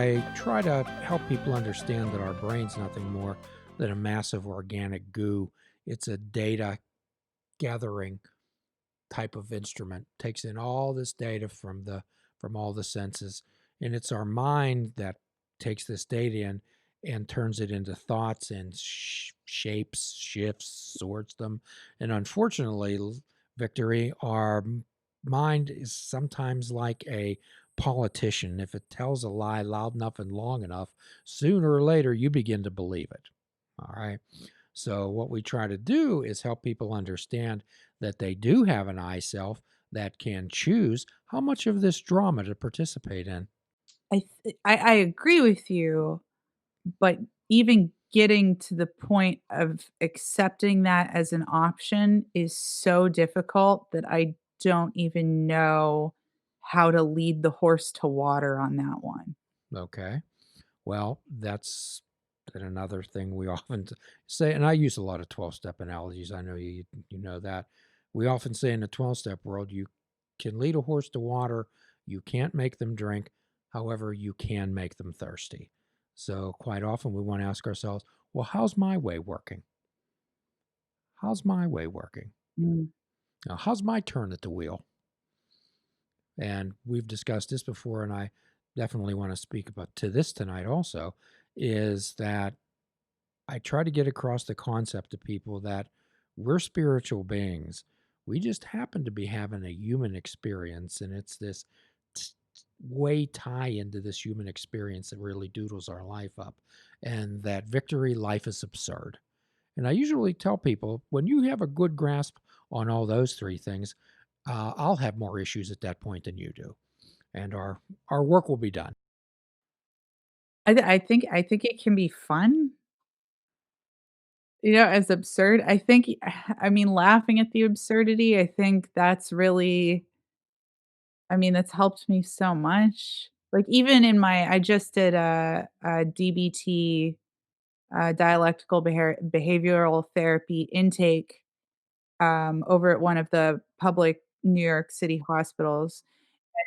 I try to help people understand that our brain's nothing more than a massive organic goo. It's a data gathering type of instrument. Takes in all this data from all the senses, and it's our mind that takes this data in and turns it into thoughts and shapes, shifts, sorts them. And unfortunately, Victory, our mind is sometimes like a politician. If it tells a lie loud enough and long enough, sooner or later you begin to believe it. All right. So, what we try to do is help people understand that they do have an I self that can choose how much of this drama to participate in. I agree with you, but even getting to the point of accepting that as an option is so difficult that I don't even know how to lead the horse to water on that one. Okay. Well, that's another thing we often say, and I use a lot of 12-step analogies. I know you know that. We often say in the 12-step world, you can lead a horse to water, you can't make them drink, however, you can make them thirsty. So quite often we want to ask ourselves, well, how's my way working? How's my way working? Mm. Now, how's my turn at the wheel? And we've discussed this before, and I definitely want to speak about to this tonight also, is that I try to get across the concept to people that we're spiritual beings. We just happen to be having a human experience, and it's this way tie into this human experience that really doodles our life up. And that victory, life is absurd. And I usually tell people when you have a good grasp on all those three things, I'll have more issues at that point than you do, and our work will be done. I think it can be fun, as absurd. I think I mean, laughing at the absurdity, I think that's really that's helped me so much. Like, even in my I just did a DBT, dialectical behavioral therapy intake, over at one of the public New York City hospitals.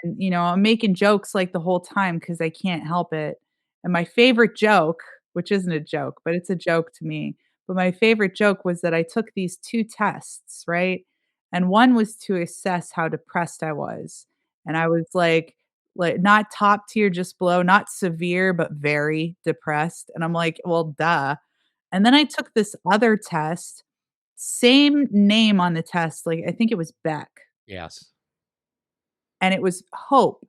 And, I'm making jokes, like, the whole time because I can't help it. And my favorite joke, which isn't a joke, but it's a joke to me, but my favorite joke was that I took these 2 tests, right? And one was to assess how depressed I was. And I was like, not top tier, just below, not severe, but very depressed. And I'm like, "Well, duh." And then I took this other test, same name on the test, like, I think it was Beck, Yes. and it was hope.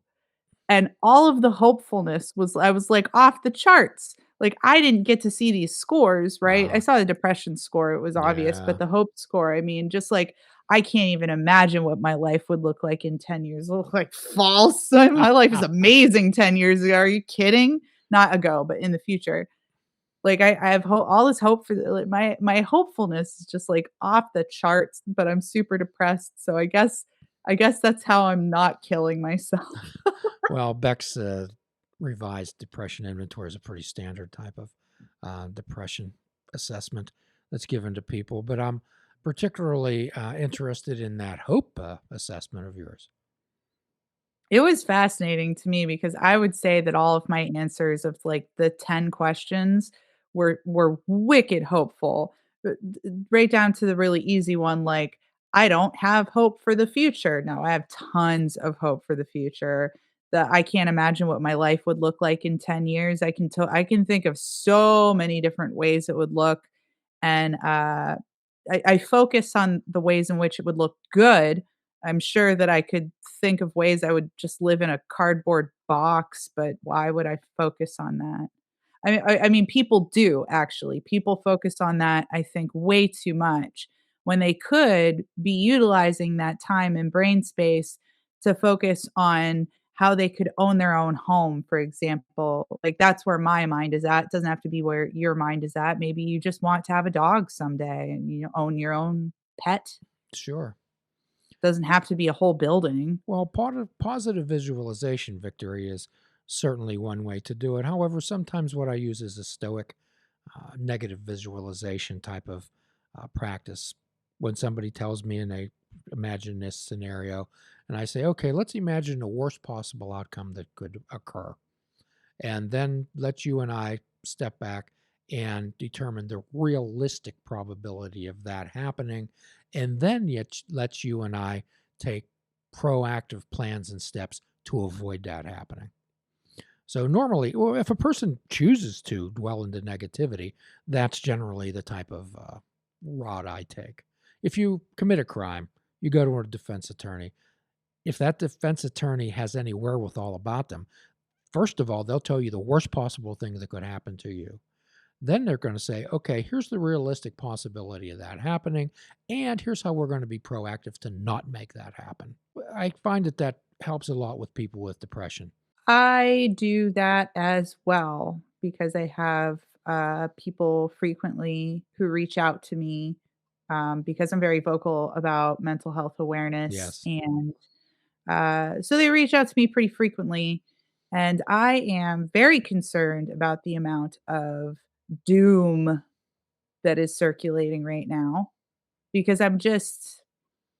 And all of the hopefulness was I was, like, off the charts. Like, I didn't get to see these scores, right? I Uh, saw the depression score, it was obvious, but yeah. the hope score, I mean, just, like, I can't even imagine what my life would look like in 10 years. It'll look like false. My life is amazing 10 years ago. Are you kidding? Not ago, but in the future. Like, I have all this hope for the like, my hopefulness is just, like, off the charts, but I'm super depressed, so I guess that's how I'm not killing myself. Well, Beck's revised depression inventory is a pretty standard type of depression assessment that's given to people. But I'm particularly interested in that hope assessment of yours. It was fascinating to me because I would say that all of my answers of, like, the 10 questions were wicked hopeful, right down to the really easy one, like, I don't have hope for the future. No, I have tons of hope for the future. That I can't imagine what my life would look like in 10 years. I can think of so many different ways it would look, and, I focus on the ways in which it would look good. I'm sure that I could think of ways I would just live in a cardboard box, but why would I focus on that? I mean, people do actually. People focus on that, I think, way too much when they could be utilizing that time and brain space to focus on how they could own their own home, for example. Like, that's where my mind is at. It doesn't have to be where your mind is at. Maybe you just want to have a dog someday and, own your own pet. Sure. Doesn't have to be a whole building. Well, part of positive visualization, Victory, is certainly one way to do it. However, sometimes what I use is a stoic negative visualization type of practice. When somebody tells me and they imagine this scenario, and I say, okay, let's imagine the worst possible outcome that could occur. and then let you and I step back and determine the realistic probability of that happening, and then yet lets you and I take proactive plans and steps to avoid that happening. So normally, well, if a person chooses to dwell into negativity, that's generally the type of route I take. If you commit a crime, you go to a defense attorney. If that defense attorney has any wherewithal about them, first of all, they'll tell you the worst possible thing that could happen to you. Then they're going to say, okay, here's the realistic possibility of that happening, and here's how we're going to be proactive to not make that happen. I find that that helps a lot with people with depression. I do that as well because I have, people frequently who reach out to me, because I'm very vocal about mental health awareness, Yes. and, so they reach out to me pretty frequently, and I am very concerned about the amount of doom that is circulating right now because I'm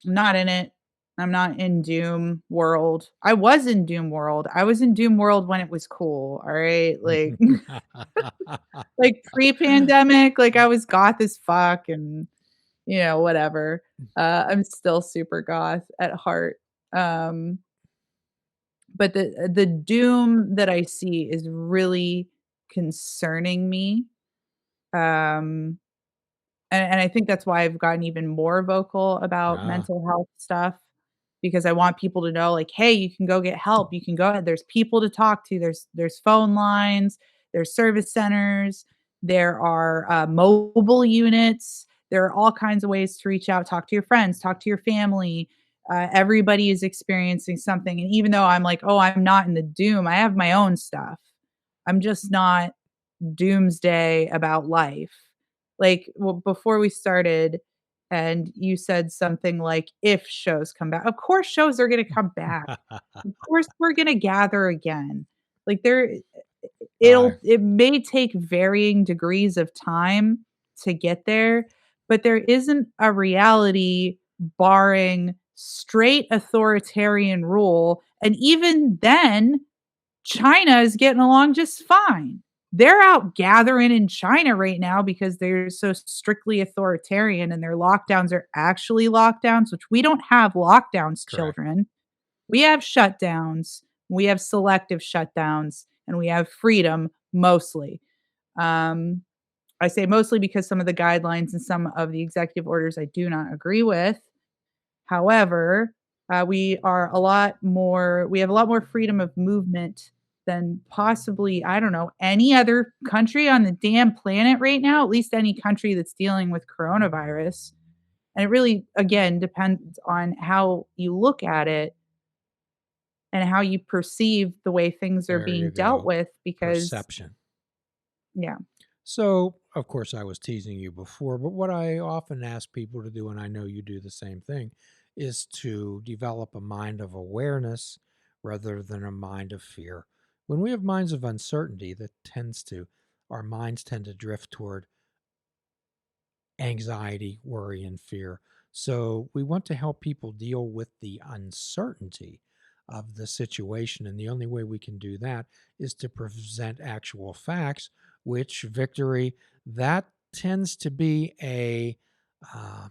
not in it. I'm not in doom world. I was in doom world. I was in doom world when it was cool, all right? Like like pre-pandemic, like I was goth as fuck and, whatever. I'm still super goth at heart. Um, but the doom that I see is really concerning me. Um and I think that's why I've gotten even more vocal about Ah, mental health stuff because I want people to know, like, "Hey, you can go get help. You can go ahead. There's people to talk to. There's phone lines, there's service centers, there are, mobile units. There are all kinds of ways to reach out, talk to your friends, talk to your family. Everybody is experiencing something, and even though I'm like, "Oh, I'm not in the doom," I have my own stuff. I'm just not doomsday about life. Like, well, before we started and you said something like, "If shows come back." Of course shows are gonna come back. Of course we're gonna gather again. Like, I it may take varying degrees of time to get there, but there isn't a reality barring straight authoritarian rule, and even then, China is getting along just fine. They're out gathering in China right now because they're so strictly authoritarian and their lockdowns are actually lockdowns, which we don't have lockdowns, correct. children. We have shutdowns, we have selective shutdowns, and we have freedom mostly. Um, I say mostly because some of the guidelines and some of the executive orders I do not agree with. However, we have a lot more freedom of movement than possibly, I don't know, any other country on the damn planet right now, at least any country that's dealing with coronavirus. And it really, again, depends on how you look at it and how you perceive the way things are There you being dealt go. with because Perception. yeah. So, of course, I was teasing you before, but what I often ask people to do, and I know you do the same thing, is to develop a mind of awareness rather than a mind of fear. When we have minds of uncertainty, our minds tend to drift toward anxiety, worry, and fear. So we want to help people deal with the uncertainty of the situation. And the only way we can do that is to present actual facts, which victory, that tends to be a uh,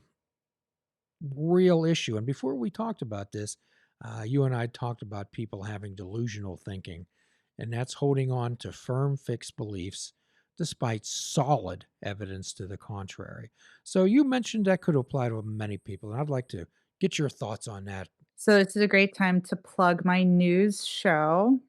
real issue. And before we talked about this, you and I talked about people having delusional thinking, and that's holding on to firm, fixed beliefs despite solid evidence to the contrary. So you mentioned that could apply to many people, and I'd like to get your thoughts on that, So this is a great time to plug my news show.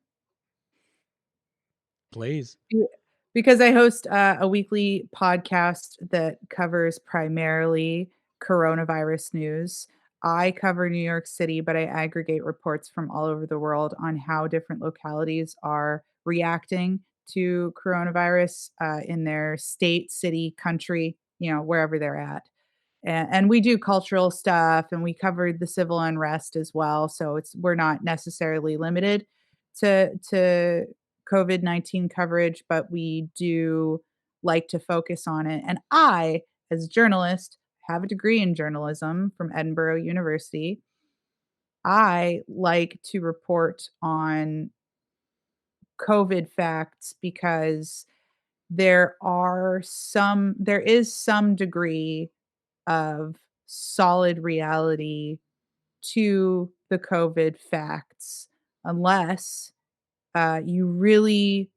please. Yeah, because I host a weekly podcast that covers primarily coronavirus news. I cover New York City, but I aggregate reports from all over the world on how different localities are reacting to coronavirus in their state, city, country, wherever they're at. And we do cultural stuff and we covered the civil unrest as well. So we're not necessarily limited to COVID-19 coverage, but we do like to focus on it. And I, as a journalist, have a degree in journalism from Edinburgh University. I like to report on COVID facts because there is some degree of solid reality to the COVID facts, unless you really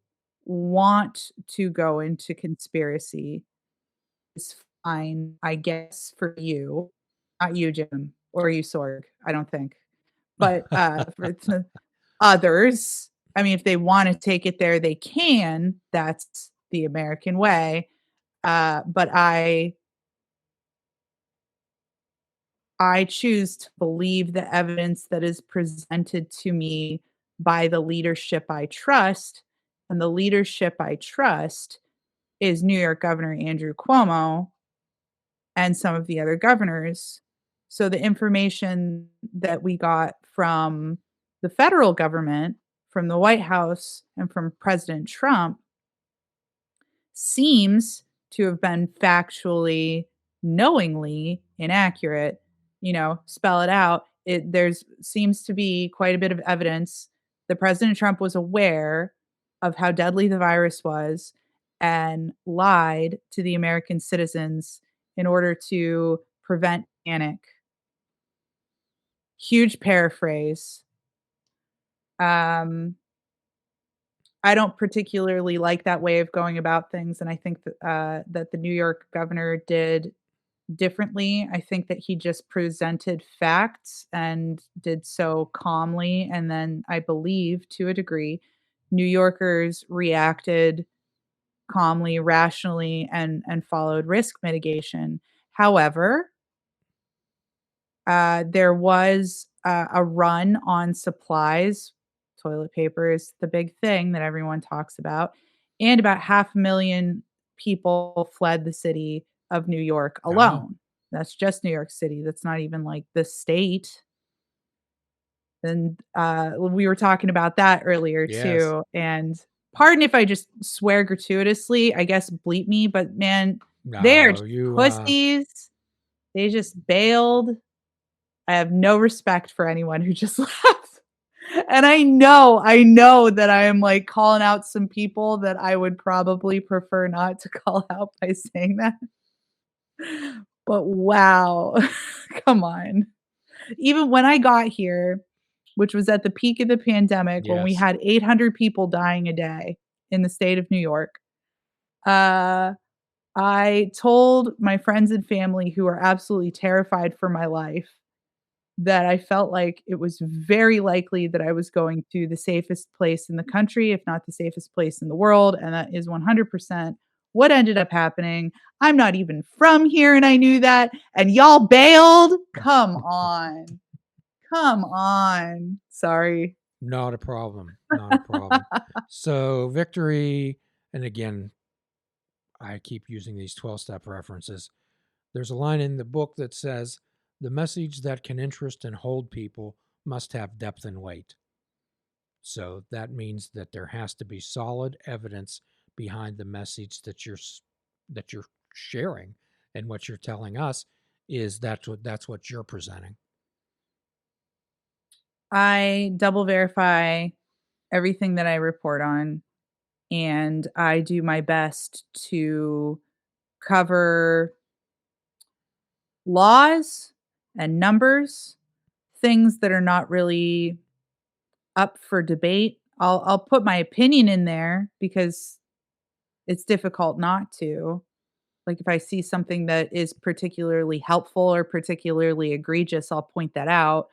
want to go into conspiracy. Is fine, I guess, for you. Not you, Jim, or you, Sorg, I don't think. But, for the others, I mean, if they wanna take it there, they can. That's the American way. But I choose to believe the evidence that is presented to me by the leadership I trust, and the leadership I trust is New York Governor Andrew Cuomo and some of the other governors. So the information that we got from the federal government, from the White House, and from President Trump seems to have been factually, knowingly inaccurate. Spell it out. There's seems to be quite a bit of evidence that President Trump was aware of how deadly the virus was and lied to the American citizens in order to prevent panic. Huge paraphrase. Um, I don't particularly like that way of going about things, and I think that the New York governor did differently. I think that he just presented facts and did so calmly, and then I believe, to a degree, New Yorkers reacted calmly, rationally, and followed risk mitigation. However, there was a run on supplies. Toilet paper is the big thing that everyone talks about, and about 500,000 people fled the city of New York Wow. alone. That's just New York City. That's not even like the state. And we were talking about that earlier Yes. too. And pardon if I just swear gratuitously. I guess bleep me, but man, they're No, just pussies. They just bailed. I have no respect for anyone who just left. And I know that I am, like, calling out some people that I would probably prefer not to call out by saying that. But wow, come on. Even when I got here, which was at the peak of the pandemic when we yes. had 800 people dying a day in the state of New York, uh, I told my friends and family who are absolutely terrified for my life that I felt like it was very likely that I was going to the safest place in the country, if not the safest place in the world, and that is 100% what ended up happening. I'm not even from here, and I knew that, and y'all bailed? Come on. Come on. Sorry. Not a problem. Not a problem. So, victory, and again, I keep using these 12-step references. There's a line in the book that says, the message that can interest and hold people must have depth and weight. So that means that there has to be solid evidence behind the message that you're sharing, and what you're telling us is that's what you're presenting. I double verify everything that I report on, and I do my best to cover laws and numbers, things that are not really up for debate. I'll put my opinion in there because it's difficult not to. Like if I see something that is particularly helpful or particularly egregious, I'll point that out.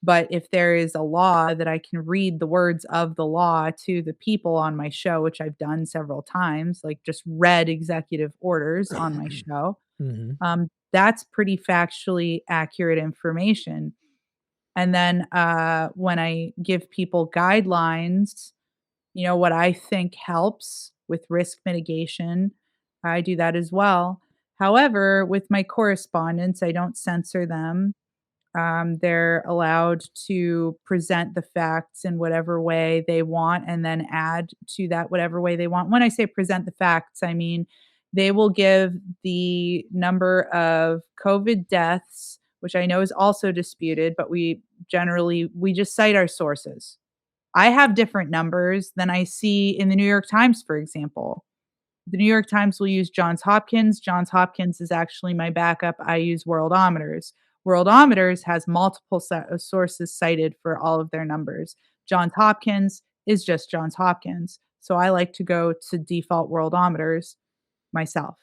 But if there is a law that I can read the words of the law to the people on my show, which I've done several times, like just read executive orders on my show, Hmm. that's pretty factually accurate information. And then when I give people guidelines, what I think helps with risk mitigation, I do that as well. However, with my correspondence, I don't censor them. They're allowed to present the facts in whatever way they want and then add to that whatever way they want. When I say present the facts, I mean they will give the number of COVID deaths, which I know is also disputed, but we just cite our sources. I have different numbers than I see in the New York Times, for example. The New York Times will use Johns Hopkins. Johns Hopkins is actually my backup. I use Worldometers. Worldometers has multiple set of sources cited for all of their numbers. Johns Hopkins is just Johns Hopkins. So I like to go to default Worldometers myself.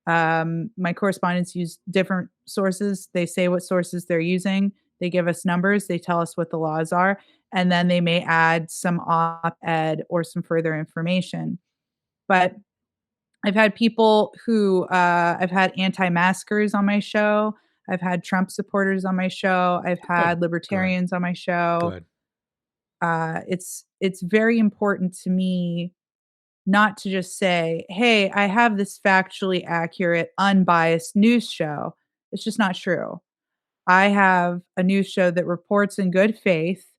My correspondents use different sources. They say what sources they're using. They give us numbers. They tell us what the laws are. And then they may add some op ed or some further information. But I've had people who, I've had anti-maskers on my show. I've had Trump supporters on my show. I've Good, had good, libertarians on my show. good. It's very important to me not to just say, "Hey, I have this factually accurate, unbiased news show." It's just not true. I have a news show that reports in good faith.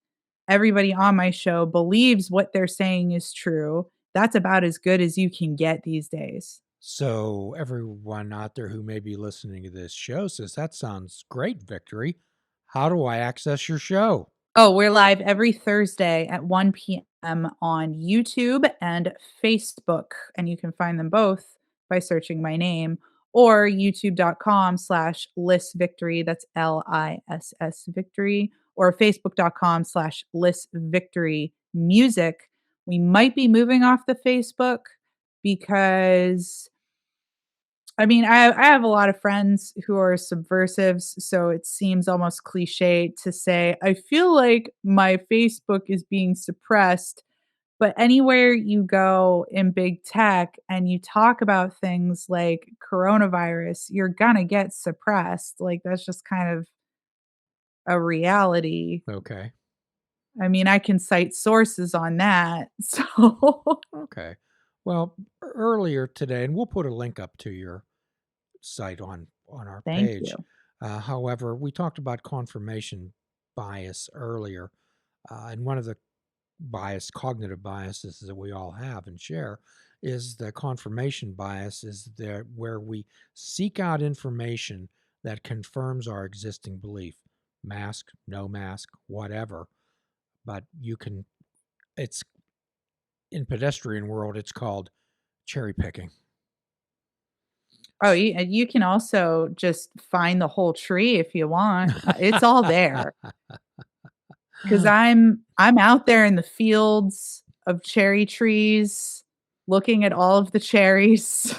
Everybody on my show believes what they're saying is true. That's about as good as you can get these days. So, everyone out there who may be listening to this show says, that sounds great, Victory. How do I access your show? Oh, we're live every Thursday at 1 p.m. on YouTube and Facebook, and you can find them both by searching my name or youtube.com/Liss Victory. That's Liss Victory, or facebook.com/Liss Victory Music. We might be moving off the Facebook because I mean, I have a lot of friends who are subversives, so it seems almost cliche to say, "I feel like my Facebook is being suppressed," but anywhere you go in big tech and you talk about things like coronavirus, you're gonna get suppressed, like, that's just kind of a reality. Okay. I mean, I can cite sources on that, so Okay. Well, earlier today, and we'll put a link up to your site on our thank you. page. However, we talked about confirmation bias earlier, and one of the cognitive biases that we all have and share, is the confirmation bias. Is there where we seek out information that confirms our existing belief, mask, no mask, whatever. But you can, it's in pedestrian world, it's called cherry picking. Oh, you can also just find the whole tree if you want. It's all there. 'Cause I'm out there in the fields of cherry trees looking at all of the cherries,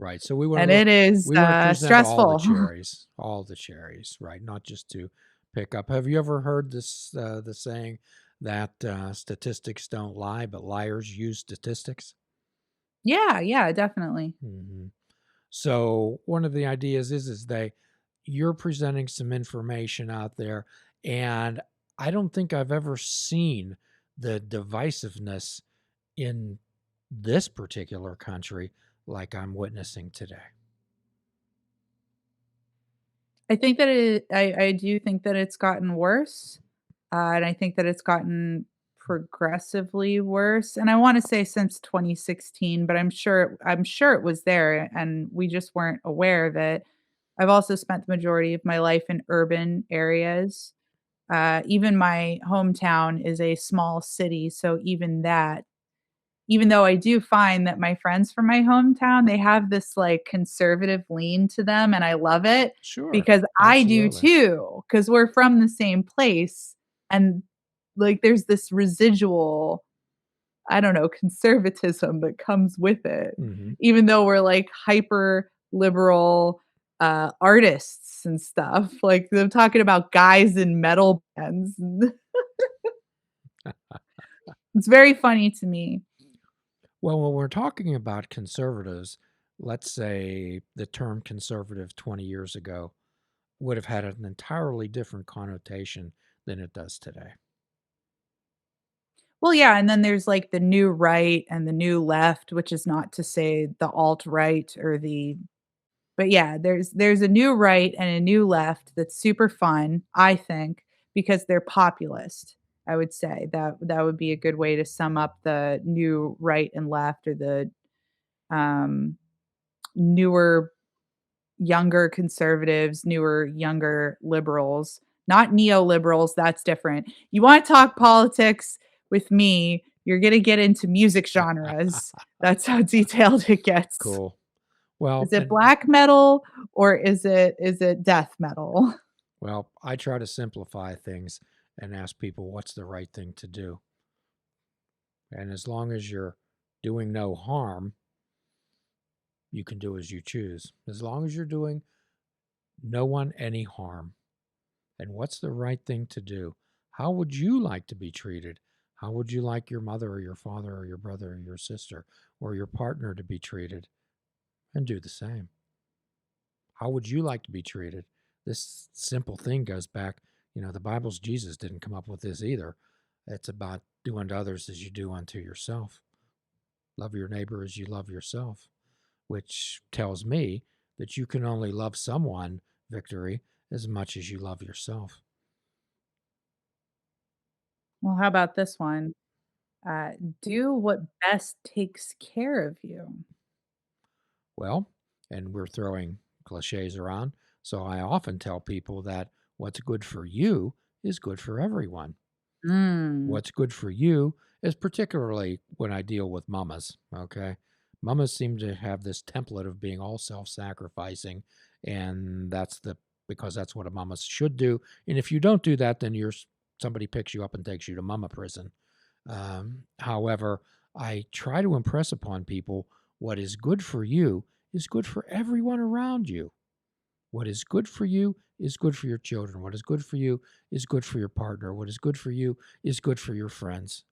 Right. So we want to and look, it is, we want to present stressful. all the cherries, right? Not just to pick up. Have you ever heard this, the saying that statistics don't lie, but liars use statistics? Yeah, yeah, definitely. Hmm. So one of the ideas is you're presenting some information out there, and I don't think I've ever seen the divisiveness in this particular country like I'm witnessing today. I think that I do think that it's gotten worse, and I think that it's gotten progressively worse, and I wanna say since 2016, but I'm sure it was there, and we just weren't aware of it. I've also spent the majority of my life in urban areas. Even my hometown is a small city, so even though I do find that my friends from my hometown, they have this, like, conservative lean to them, and I love it Sure, because I do absolutely. too, because 'cause we're from the same place, and, like, there's this residual, I don't know, conservatism that comes with it, Hmm. even though we're, like, hyper liberal, artists and stuff, like, I'm talking about guys in metal bands. It's very funny to me. Well, when we're talking about conservatives, let's say the term conservative 20 years ago would have had an entirely different connotation than it does today. Well, yeah, and then there's, like, the new right and the new left, which is not to say the alt-right or the but yeah, there's a new right and a new left that's super fun, I think, because they're populist, I would say. That would be a good way to sum up the new right and left, or the, um, newer, younger conservatives, newer, younger liberals. not neoliberals, that's different. You wanna talk politics with me, you're gonna get into music genres. That's how detailed it gets. Cool. Well, Is it and black metal or is it death metal? well, I try to simplify things and ask people what's the right thing to do. And as long as you're doing no harm, you can do as you choose. As long as you're doing no one any harm. And what's the right thing to do? How would you like to be treated? How would you like your mother or your father or your brother or your sister or your partner to be treated? And do the same. How would you like to be treated? This simple thing goes back, the Bible's Jesus didn't come up with this either. It's about do unto others as you do unto yourself. Love your neighbor as you love yourself, which tells me that you can only love someone, Victory, as much as you love yourself. Well, how about this one? Uh, do what best takes care of you. Well, and we're throwing cliches around, so I often tell people that what's good for you is good for everyone. Mm. What's good for you is particularly when I deal with mamas, okay? Mamas seem to have this template of being all self-sacrificing, and because that's what a mama should do. And if you don't do that, then somebody picks you up and takes you to mama prison. However, I try to impress upon people what is good for you is good for everyone around you. What is good for you is good for your children. What is good for you is good for your partner. What is good for you is good for your friends.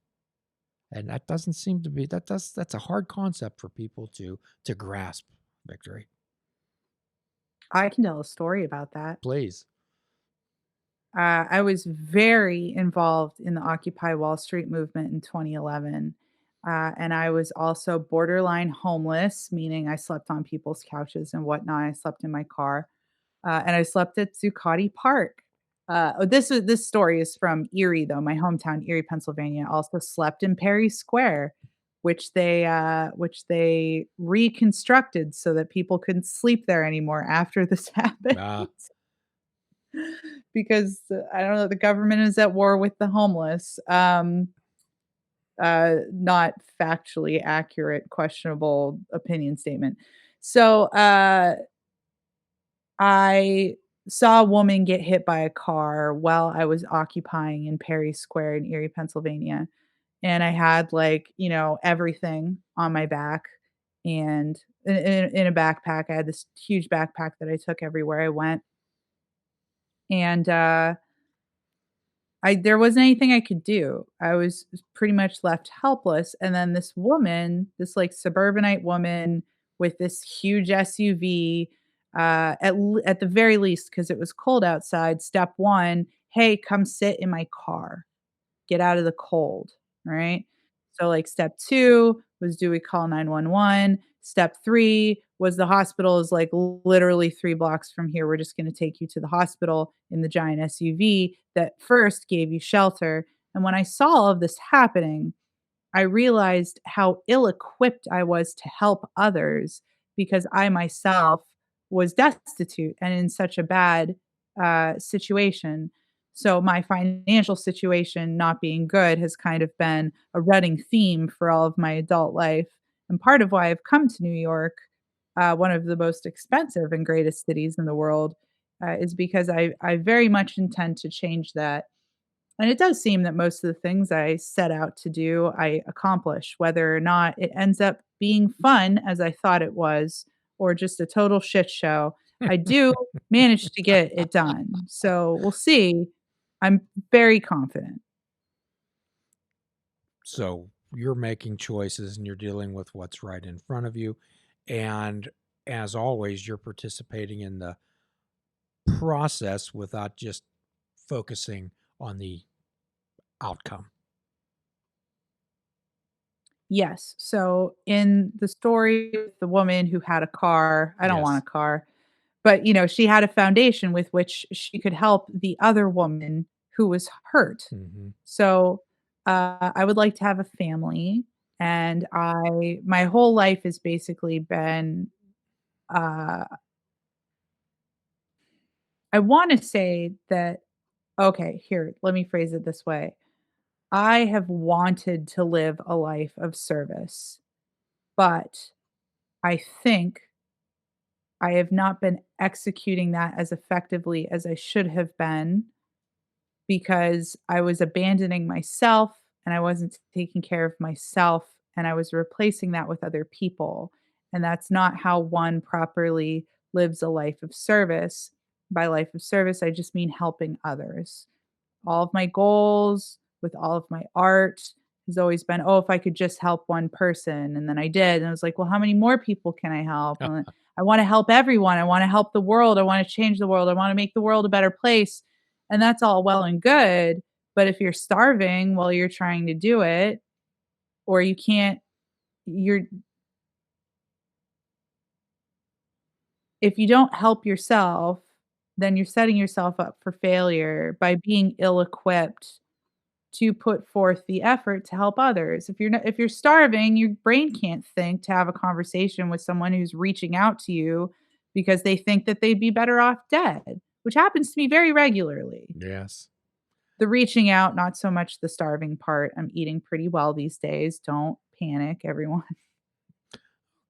And that doesn't seem to be that's a hard concept for people to grasp, Victory. I can tell a story about that. Please. I was very involved in the Occupy Wall Street movement in 2011. And I was also borderline homeless, meaning I slept on people's couches and whatnot. I slept in my car. And I slept at Zuccotti Park. This story is from Erie, though, my hometown, Erie, Pennsylvania. I also slept in Perry Square, which they reconstructed so that people couldn't sleep there anymore after this happened. Ah, Because I don't know, the government is at war with the homeless. Not factually accurate, questionable opinion statement. So, I saw a woman get hit by a car while I was occupying in Perry Square in Erie, Pennsylvania, and I had, like, everything on my back and in a backpack. I had this huge backpack that I took everywhere I went, and, there wasn't anything I could do. I was pretty much left helpless, and then this woman, this, like, suburbanite woman with this huge SUV, at the very least, because it was cold outside, step 1, "Hey, come sit in my car." Get out of the cold, right? So, like, step 2 was, do we call 911? Step 3 was the hospital is, like, literally 3 blocks from here. We're just gonna take you to the hospital in the giant SUV that first gave you shelter. And when I saw all of this happening, I realized how ill-equipped I was to help others because I myself was destitute and in such a bad, situation. So my financial situation not being good has kind of been a running theme for all of my adult life, and part of why I've come to New York, one of the most expensive and greatest cities in the world, is because I very much intend to change that. And it does seem that most of the things I set out to do, I accomplish, whether or not it ends up being fun as I thought it was, or just a total shit show. I do manage to get it done. So we'll see. I'm very confident. so you're making choices and you're dealing with what's right in front of you. And as always, you're participating in the process without just focusing on the outcome. Yes. So in the story with the woman who had a car, I don't want a Yes. car, but she had a foundation with which she could help the other woman who was hurt. Hmm. So I would like to have a family, and my whole life has basically been uh, I want to say that Okay, here, let me phrase it this way. I have wanted to live a life of service, but I think I have not been executing that as effectively as I should have been because I was abandoning myself and I wasn't taking care of myself and I was replacing that with other people. And that's not how one properly lives a life of service. By life of service, I just mean helping others. All of my goals with all of my art has always been, "Oh, if I could just help one person," and then I did, and I was like, "Well, how many more people can I help?" And I wanna help everyone, I wanna help the world, I wanna change the world, I wanna make the world a better place, and that's all well and good, but if you're starving while you're trying to do it, or you can't you're if you don't help yourself, then you're setting yourself up for failure by being ill-equipped to put forth the effort to help others. If you're starving, your brain can't think to have a conversation with someone who's reaching out to you because they think that they'd be better off dead, which happens to me very regularly. Yes. The reaching out, not so much the starving part. I'm eating pretty well these days. Don't panic, everyone.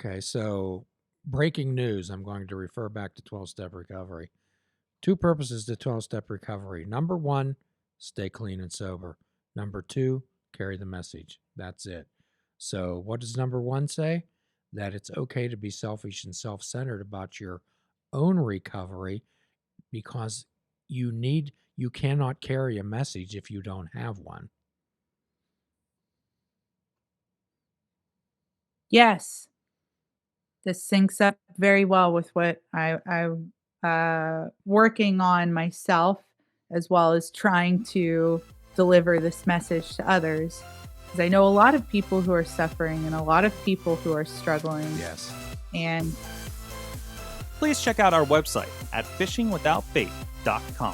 Okay, so breaking news. I'm going to refer back to 12-step recovery. Two purposes to 12-step recovery. Number one, stay clean and sober. Number two, carry the message. That's it. So, what does number one say? That it's okay to be selfish and self-centered about your own recovery because you cannot carry a message if you don't have one. Yes, this syncs up very well with what I'm working on myself, as well as trying to deliver this message to others. Because I know a lot of people who are suffering and a lot of people who are struggling. Yes. And Please check out our website at fishingwithoutbait.com,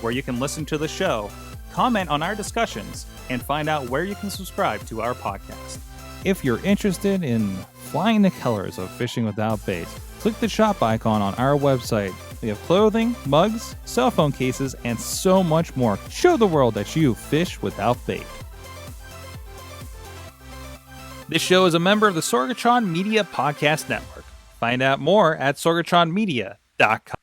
where you can listen to the show, comment on our discussions, and find out where you can subscribe to our podcast. If you're interested in flying the colors of Fishing Without Bait, click the shop icon on our website. We have clothing, mugs, cell phone cases, and so much more. Show the world that you fish without bait. This show is a member of the Sorgatron Media Podcast Network. Find out more at sorgatronmedia.com.